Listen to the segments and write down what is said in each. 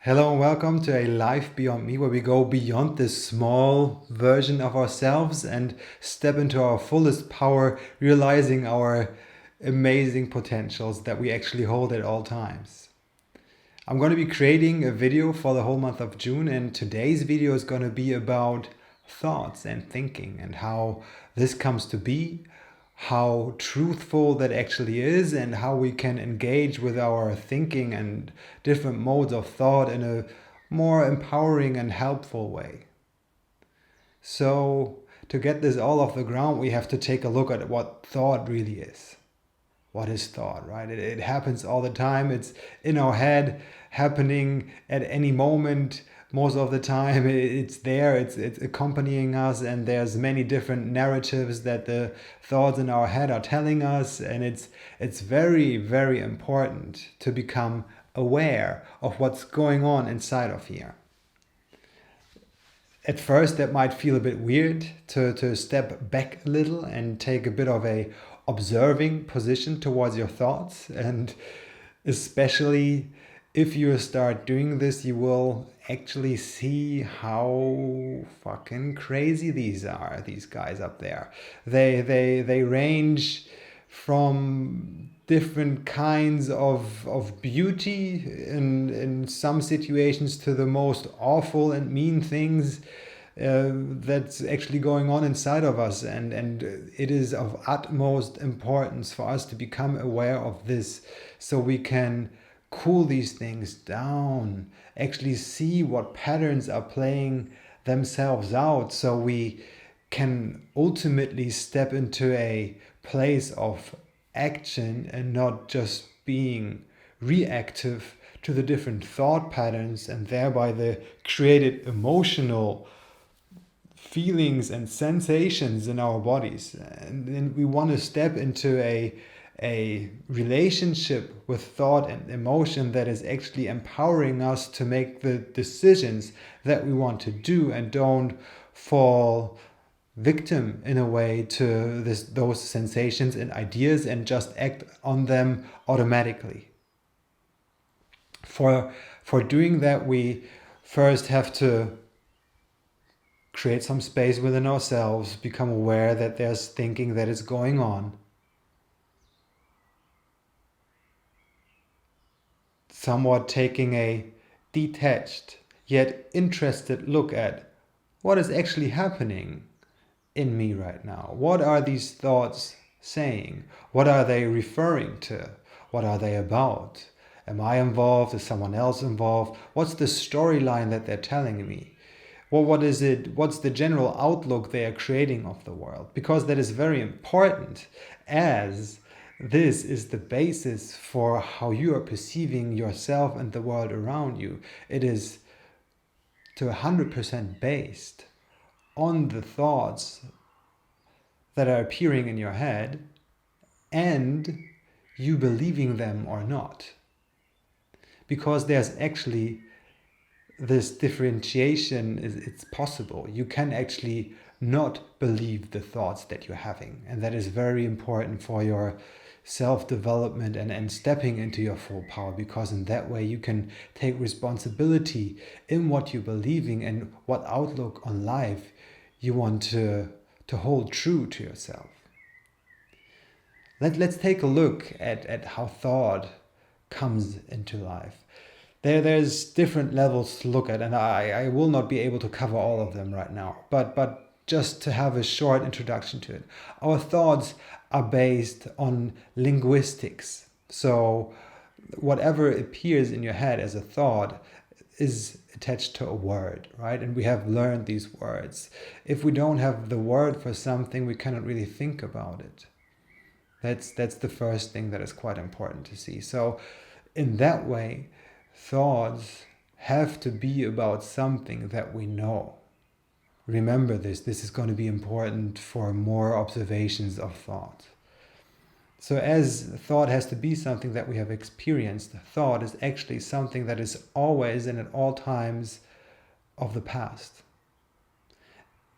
Hello and welcome to a Life Beyond Me, where we go beyond this small version of ourselves and step into our fullest power, realizing our amazing potentials that we actually hold at all times. I'm going to be creating a video for the whole month of June, and today's video is going to be about thoughts and thinking and how this comes to be, how truthful that actually is, and how we can engage with our thinking and different modes of thought in a more empowering and helpful way. So, to get this all off the ground, we have to take a look at what thought really is. What is thought, right? It happens all the time. It's in our head, happening at any moment. Most of the time, it's there. It's accompanying us, and there's many different narratives that the thoughts in our head are telling us. And it's very, very important to become aware of what's going on inside of here. At first, that might feel a bit weird to step back a little and take a bit of a observing position towards your thoughts. And especially if you start doing this, you will actually see how fucking crazy these guys up there. They range from different kinds of beauty in some situations to the most awful and mean things that's actually going on inside of us, and it is of utmost importance for us to become aware of this so we can cool these things down, actually see what patterns are playing themselves out, so we can ultimately step into a place of action and not just being reactive to the different thought patterns and thereby the created emotional feelings and sensations in our bodies. And then we want to step into a relationship with thought and emotion that is actually empowering us to make the decisions that we want to do and don't fall victim in a way to those sensations and ideas and just act on them automatically. For doing that, we first have to create some space within ourselves, become aware that there's thinking that is going on. Somewhat taking a detached yet interested look at what is actually happening in me right now. What are these thoughts saying? What are they referring to? What are they about? Am I involved? Is someone else involved? What's the storyline that they're telling me? Well, what is it? What's the general outlook they are creating of the world? Because that is very important, as this is the basis for how you are perceiving yourself and the world around you. It is to 100% based on the thoughts that are appearing in your head and you believing them or not. Because there's actually this differentiation, it's possible. You can actually not believe the thoughts that you're having. And that is very important for your self-development and stepping into your full power, because in that way you can take responsibility in what you're believing and what outlook on life you want to hold true to yourself. Let's take a look at how thought comes into life. There's different levels to look at, and I will not be able to cover all of them right now, but just to have a short introduction to it. Our thoughts are based on linguistics. So whatever appears in your head as a thought is attached to a word, right? And we have learned these words. If we don't have the word for something, we cannot really think about it. That's the first thing that is quite important to see. So in that way, thoughts have to be about something that we know. Remember this. This is going to be important for more observations of thought. So as thought has to be something that we have experienced, thought is actually something that is always and at all times of the past.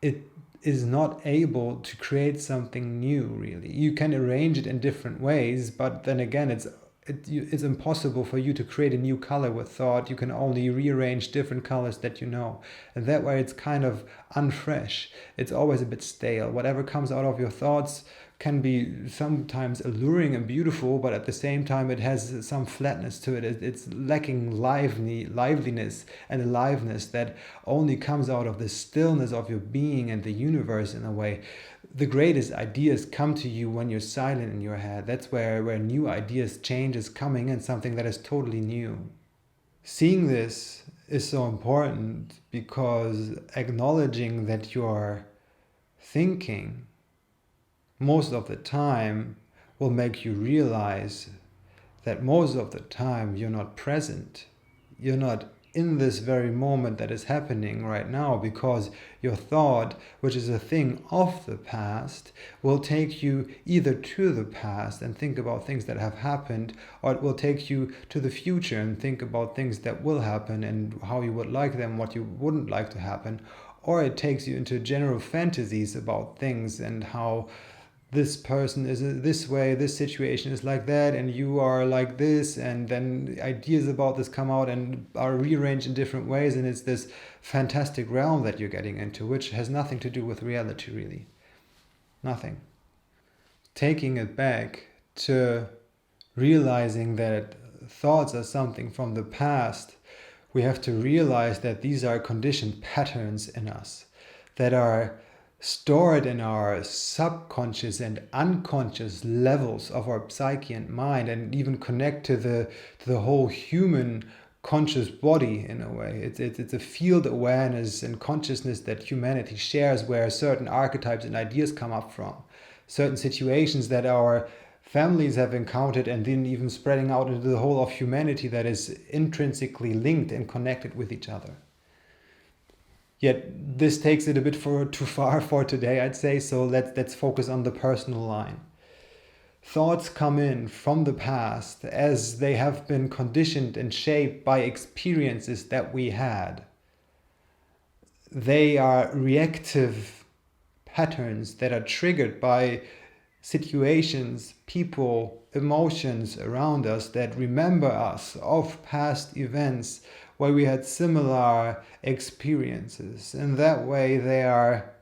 It is not able to create something new, really. You can arrange it in different ways, but then again, it's it's impossible for you to create a new color with thought. You can only rearrange different colors that you know. And that way it's kind of unfresh. It's always a bit stale. Whatever comes out of your thoughts can be sometimes alluring and beautiful, but at the same time it has some flatness to it. It's lacking liveliness and aliveness that only comes out of the stillness of your being and the universe in a way. The greatest ideas come to you when you're silent in your head. That's where new ideas, change is coming in, something that is totally new. Seeing this is so important because acknowledging that you're thinking most of the time will make you realize that most of the time you're not present. You're not in this very moment that is happening right now, because your thought, which is a thing of the past, will take you either to the past and think about things that have happened, or it will take you to the future and think about things that will happen and how you would like them, what you wouldn't like to happen, or it takes you into general fantasies about things and how this person is this way, this situation is like that, and you are like this, and then ideas about this come out and are rearranged in different ways, and it's this fantastic realm that you're getting into, which has nothing to do with reality, really. Nothing. Taking it back to realizing that thoughts are something from the past, we have to realize that these are conditioned patterns in us that are stored in our subconscious and unconscious levels of our psyche and mind, and even connect to the whole human conscious body in a way. It's a field awareness and consciousness that humanity shares, where certain archetypes and ideas come up from, certain situations that our families have encountered, and then even spreading out into the whole of humanity that is intrinsically linked and connected with each other. Yet this takes it a bit too far for today, I'd say, so let's focus on the personal line. Thoughts come in from the past as they have been conditioned and shaped by experiences that we had. They are reactive patterns that are triggered by situations, people, emotions around us that remember us of past events where we had similar experiences. And that way they are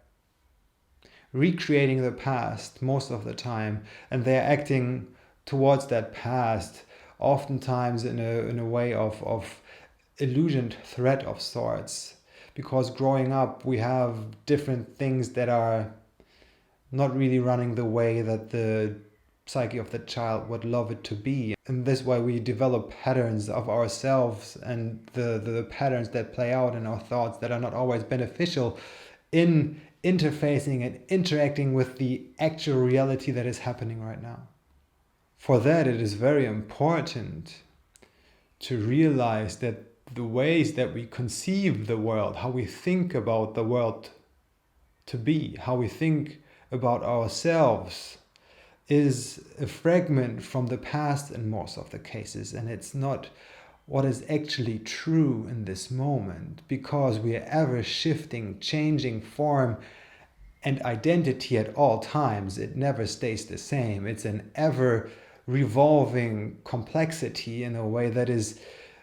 recreating the past most of the time, and they're acting towards that past, oftentimes in a way of illusioned threat of sorts. Because growing up we have different things that are not really running the way that the psyche of the child would love it to be. And this way we develop patterns of ourselves and the patterns that play out in our thoughts that are not always beneficial in interfacing and interacting with the actual reality that is happening right now. For that, it is very important to realize that the ways that we conceive the world, how we think about the world to be, how we think about ourselves, is a fragment from the past in most of the cases, and it's not what is actually true in this moment, because we are ever shifting, changing form and identity at all times. It never stays the same. It's an ever revolving complexity in a way that is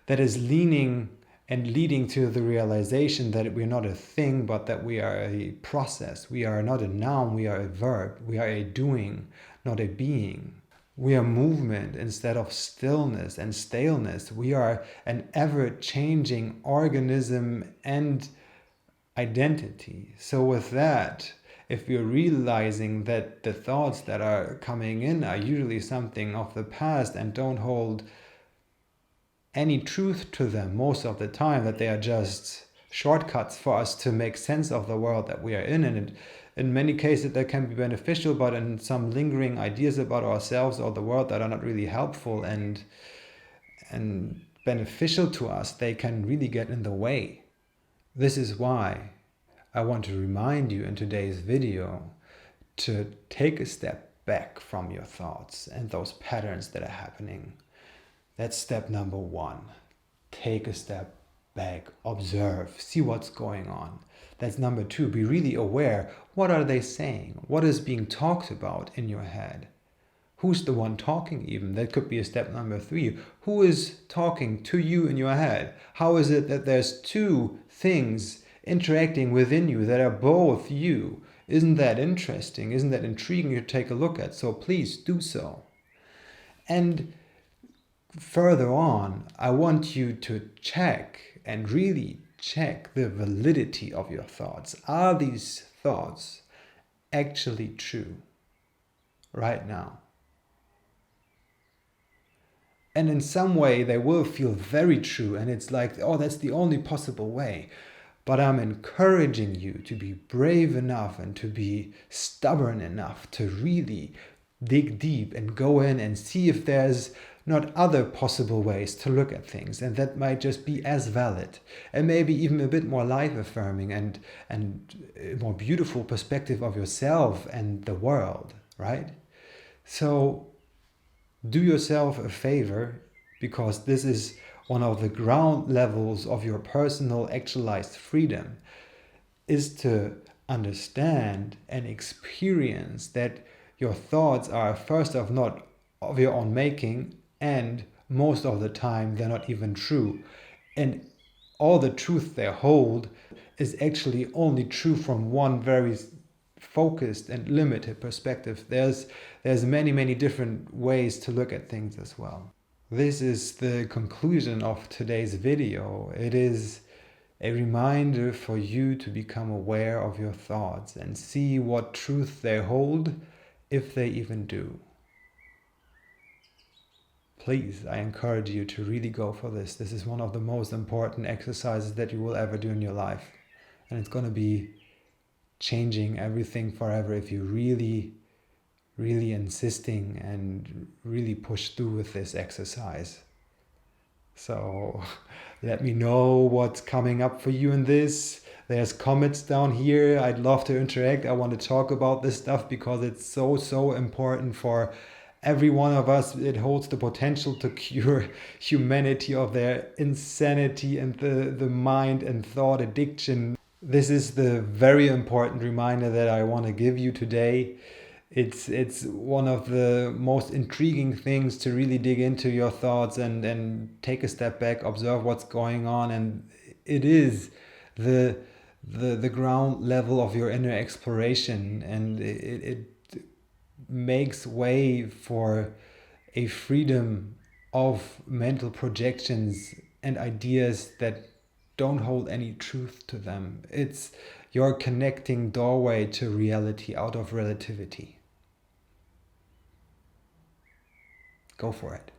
leaning and leading to the realization that we're not a thing, but that we are a process. We are not a noun, we are a verb. We are a doing, not a being. We are movement instead of stillness and staleness. We are an ever-changing organism and identity. So with that, if we're realizing that the thoughts that are coming in are usually something of the past and don't hold any truth to them most of the time, that they are just shortcuts for us to make sense of the world that we are in, and in many cases that can be beneficial, but in some lingering ideas about ourselves or the world that are not really helpful and beneficial to us, they can really get in the way. This is why I want to remind you in today's video to take a step back from your thoughts and those patterns that are happening. That's step number one. Take a step back, observe, see what's going on. That's number two. Be really aware. What are they saying? What is being talked about in your head? Who's the one talking even? That could be a step number 3. Who is talking to you in your head? How is it that there's two things interacting within you that are both you? Isn't that interesting? Isn't that intriguing to take a look at? So please do so. And further on, I want you to check and really check the validity of your thoughts. Are these thoughts actually true right now? And in some way, they will feel very true. And it's like, oh, that's the only possible way. But I'm encouraging you to be brave enough and to be stubborn enough to really dig deep and go in and see if there's not other possible ways to look at things. And that might just be as valid and maybe even a bit more life affirming and a more beautiful perspective of yourself and the world, right? So do yourself a favor, because this is one of the ground levels of your personal actualized freedom, is to understand and experience that your thoughts are first of not of your own making, and most of the time they're not even true. And all the truth they hold is actually only true from one very focused and limited perspective. There's many different ways to look at things as well. This is the conclusion of today's video. It is a reminder for you to become aware of your thoughts and see what truth they hold, if they even do. Please, I encourage you to really go for this. This is one of the most important exercises that you will ever do in your life. And it's going to be changing everything forever if you really insisting and really push through with this exercise. So let me know what's coming up for you in this. There's comments down here. I'd love to interact. I want to talk about this stuff because it's so important for every one of us. It holds the potential to cure humanity of their insanity and the mind and thought addiction. This is the very important reminder that I want to give you today. It's one of the most intriguing things to really dig into your thoughts and take a step back, observe what's going on, and it is the ground level of your inner exploration, and it makes way for a freedom of mental projections and ideas that don't hold any truth to them. It's your connecting doorway to reality out of relativity. Go for it.